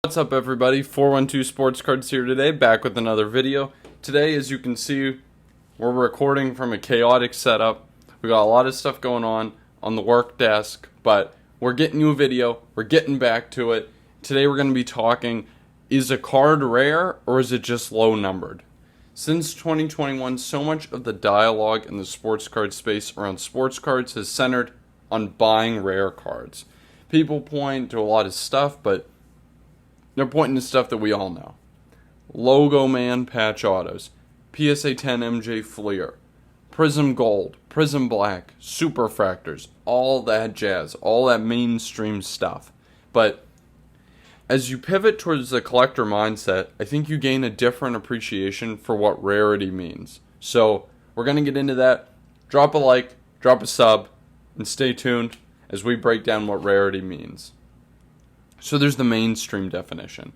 What's up everybody, 412 Sports Cards here today, back with another video. Today, as you can see, we're recording from a chaotic setup. We got a lot of stuff going on the work desk, but we're getting you a video, we're getting back to it. Today we're going to be talking, is a card rare or is it just low numbered? Since 2021, so much of the dialogue in the sports card space around sports cards has centered on buying rare cards. People point to a lot of stuff, but they're pointing to stuff that we all know. Logo Man patch autos, PSA 10 MJ Fleer, Prism Gold, Prism Black, Superfractors, all that jazz, all that mainstream stuff. But as you pivot towards the collector mindset, I think you gain a different appreciation for what rarity means. So we're going to get into that. Drop a like, drop a sub, and stay tuned as we break down what rarity means. So there's the mainstream definition.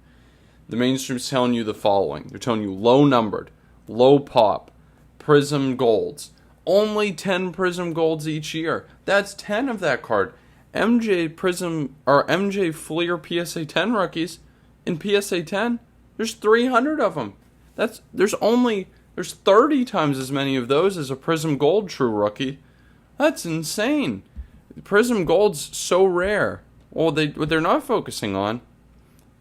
The mainstream is telling you the following. They're telling you low numbered, low pop, Prism Golds. Only 10 Prism Golds each year. That's 10 of that card. MJ Prism or MJ Fleer PSA 10 rookies in PSA 10. There's 300 of them. There's 30 times as many of those as a Prism Gold true rookie. That's insane. Prism Gold's so rare. Well, what they're not focusing on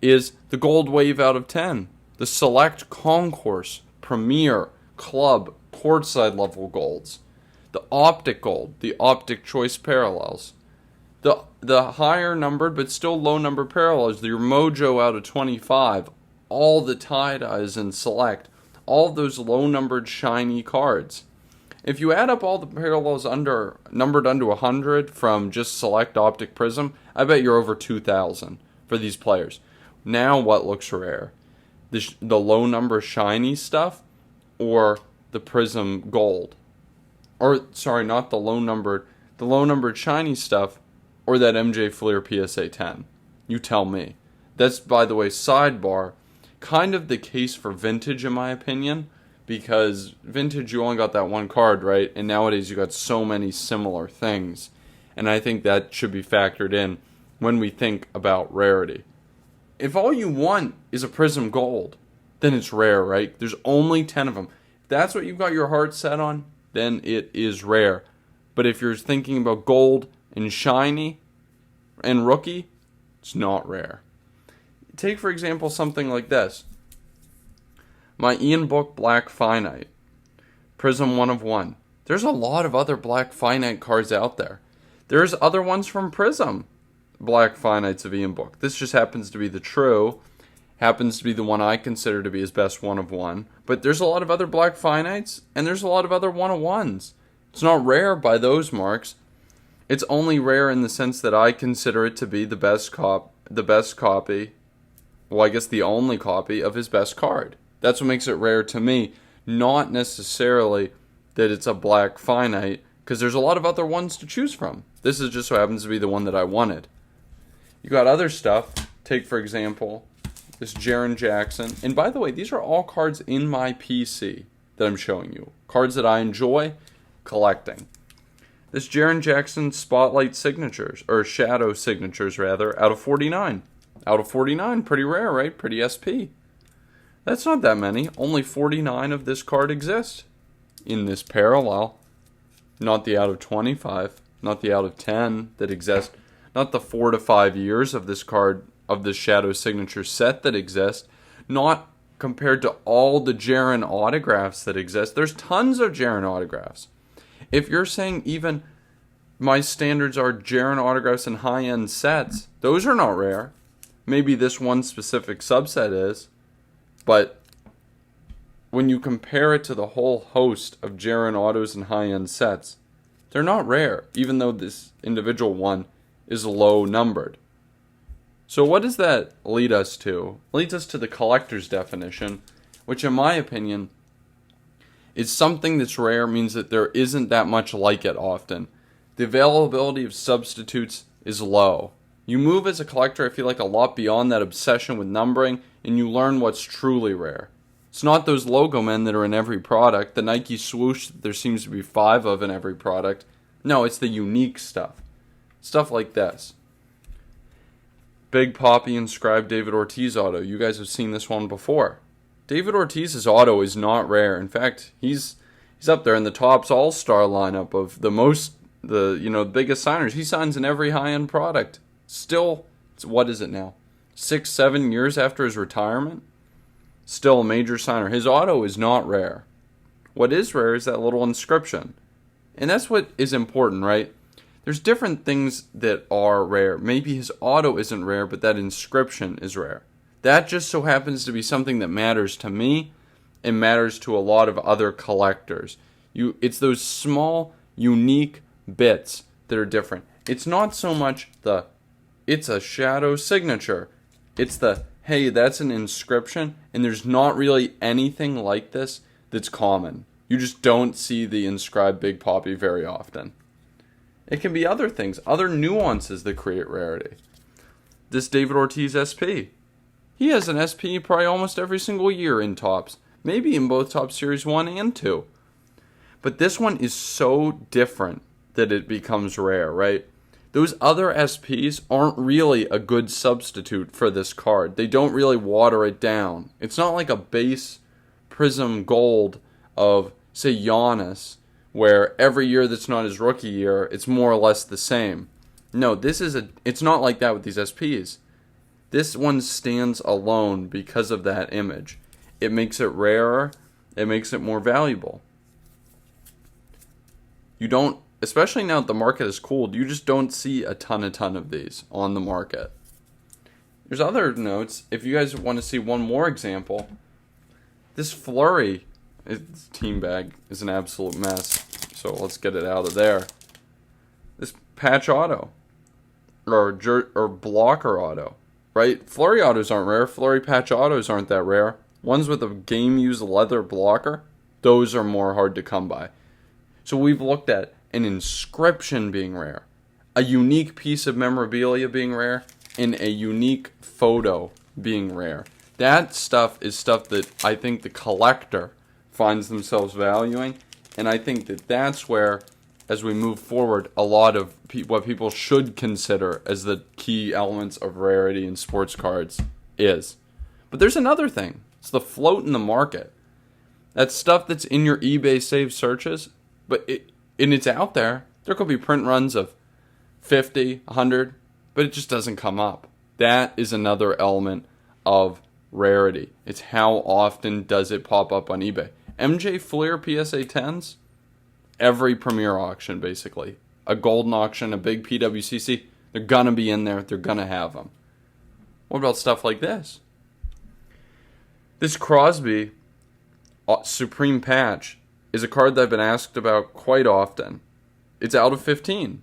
is the gold wave out of 10. The select concourse, premier, club, courtside level golds. The optic gold, the optic choice parallels. The higher numbered but still low numbered parallels, your mojo out of 25. All the tie-dyes and select. All those low numbered shiny cards. If you add up all the parallels numbered under 100 from just select optic prism, I bet you're over 2,000 for these players. Now what looks rare? The low number shiny stuff or the prism gold? Or, sorry, not the low numbered shiny stuff or that MJ Fleer PSA 10? You tell me. That's, by the way, sidebar, kind of the case for vintage in my opinion. Because vintage, you only got that one card, right? And nowadays, you got so many similar things. And I think that should be factored in when we think about rarity. If all you want is a Prism Gold, then it's rare, right? There's only 10 of them. If that's what you've got your heart set on, then it is rare. But if you're thinking about gold and shiny and rookie, it's not rare. Take, for example, something like this. My Ian Book Black Finite. Prism 1 of 1. There's a lot of other Black Finite cards out there. There's other ones from Prism. Black Finites of Ian Book. This just happens to be the true. Happens to be the one I consider to be his best 1 of 1. But there's a lot of other Black Finites. And there's a lot of other 1 of 1s. It's not rare by those marks. It's only rare in the sense that I consider it to be the best copy. Well, I guess the only copy of his best card. That's what makes it rare to me, not necessarily that it's a Black Finite, because there's a lot of other ones to choose from. This is just so happens to be the one that I wanted. You got other stuff. Take, for example, this Jaren Jackson. And by the way, these are all cards in my PC that I'm showing you. Cards that I enjoy collecting. This Jaren Jackson Spotlight Signatures, or Shadow Signatures rather, out of 49. Out of 49, pretty rare, right? Pretty SP. That's not that many. Only 49 of this card exist in this parallel. Not the out of 25. Not the out of 10 that exist. Not the 4 to 5 years of this card, of this Shadow Signature set that exist. Not compared to all the Jaren autographs that exist. There's tons of Jaren autographs. If you're saying even my standards are Jaren autographs and high-end sets, those are not rare. Maybe this one specific subset is. But when you compare it to the whole host of Jaren autos and high-end sets, they're not rare, even though this individual one is low numbered. So what does that lead us to? It leads us to the collector's definition, which in my opinion is something that's rare means that there isn't that much like it often. The availability of substitutes is low. You move as a collector, I feel like, a lot beyond that obsession with numbering, and you learn what's truly rare. It's not those logo men that are in every product, the Nike swoosh that there seems to be 5 of in every product. No, it's the unique stuff. Stuff like this. Big Poppy inscribed David Ortiz auto. You guys have seen this one before. David Ortiz's auto is not rare. In fact, he's up there in the Topps All-Star lineup of the biggest signers. He signs in every high-end product. Still, what is it now? 6-7 years after his retirement? Still a major signer. His auto is not rare. What is rare is that little inscription. And that's what is important, right? There's different things that are rare. Maybe his auto isn't rare, but that inscription is rare. That just so happens to be something that matters to me and matters to a lot of other collectors. It's those small, unique bits that are different. It's not so much it's a shadow signature. It's hey, that's an inscription, and there's not really anything like this that's common. You just don't see the inscribed Big Poppy very often. It can be other things, other nuances that create rarity. This David Ortiz SP. He has an SP probably almost every single year in Topps. Maybe in both Topps Series 1 and 2. But this one is so different that it becomes rare, right? Those other SPs aren't really a good substitute for this card. They don't really water it down. It's not like a base Prism Gold of, say, Giannis, where every year that's not his rookie year, it's more or less the same. No, it's not like that with these SPs. This one stands alone because of that image. It makes it rarer. It makes it more valuable. You don't, especially now that the market has cooled, you just don't see a ton of these on the market. There's other notes. If you guys want to see one more example, this Flurry team bag is an absolute mess. So let's get it out of there. This patch auto or blocker auto, right? Flurry autos aren't rare. Flurry patch autos aren't that rare. Ones with a game-used leather blocker, those are more hard to come by. So we've looked at an inscription being rare, a unique piece of memorabilia being rare, and a unique photo being rare. That stuff is stuff that I think the collector finds themselves valuing, and I think that that's where, as we move forward, a lot of what people should consider as the key elements of rarity in sports cards is. But there's another thing. It's the float in the market. That's stuff that's in your eBay saved searches, and it's out there. There could be print runs of 50, 100, but it just doesn't come up. That is another element of rarity. It's how often does it pop up on eBay. MJ Fleer PSA 10s, every premier auction basically. A golden auction, a big PWCC, they're gonna be in there, they're gonna have them. What about stuff like this? This Crosby Supreme Patch is a card that I've been asked about quite often. It's out of 15.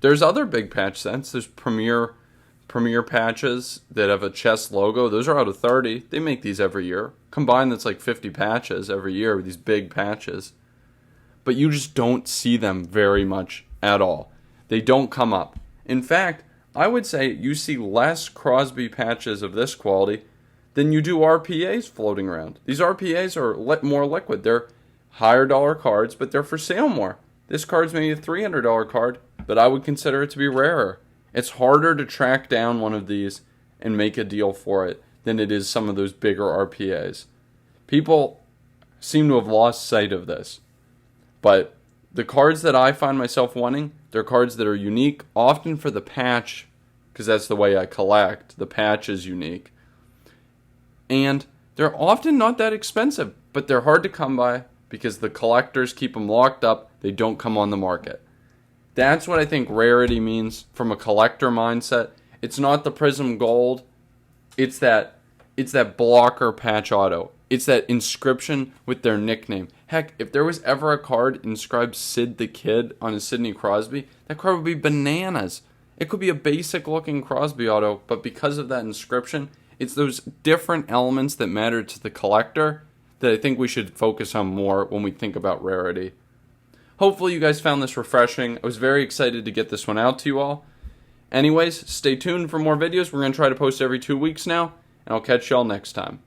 There's other big patch sets. There's premier patches that have a chess logo. Those are out of 30. They make these every year. Combined, that's like 50 patches every year with these big patches. But you just don't see them very much at all. They don't come up. In fact, I would say you see less Crosby patches of this quality than you do RPAs floating around. These RPAs are more liquid. They're higher dollar cards, but they're for sale more. This card's maybe a $300 card, but I would consider it to be rarer. It's harder to track down one of these and make a deal for it than it is some of those bigger RPAs. People seem to have lost sight of this. But the cards that I find myself wanting, they're cards that are unique, often for the patch, because that's the way I collect. The patch is unique. And they're often not that expensive, but they're hard to come by because the collectors keep them locked up. They don't come on the market. That's what I think rarity means from a collector mindset. It's not the Prism Gold. It's that blocker patch auto. It's that inscription with their nickname. Heck, if there was ever a card inscribed Sid the Kid on a Sidney Crosby, that card would be bananas. It could be a basic looking Crosby auto, but because of that inscription, it's those different elements that matter to the collector that I think we should focus on more when we think about rarity. Hopefully you guys found this refreshing. I was very excited to get this one out to you all. Anyways, stay tuned for more videos. We're going to try to post every 2 weeks now, and I'll catch y'all next time.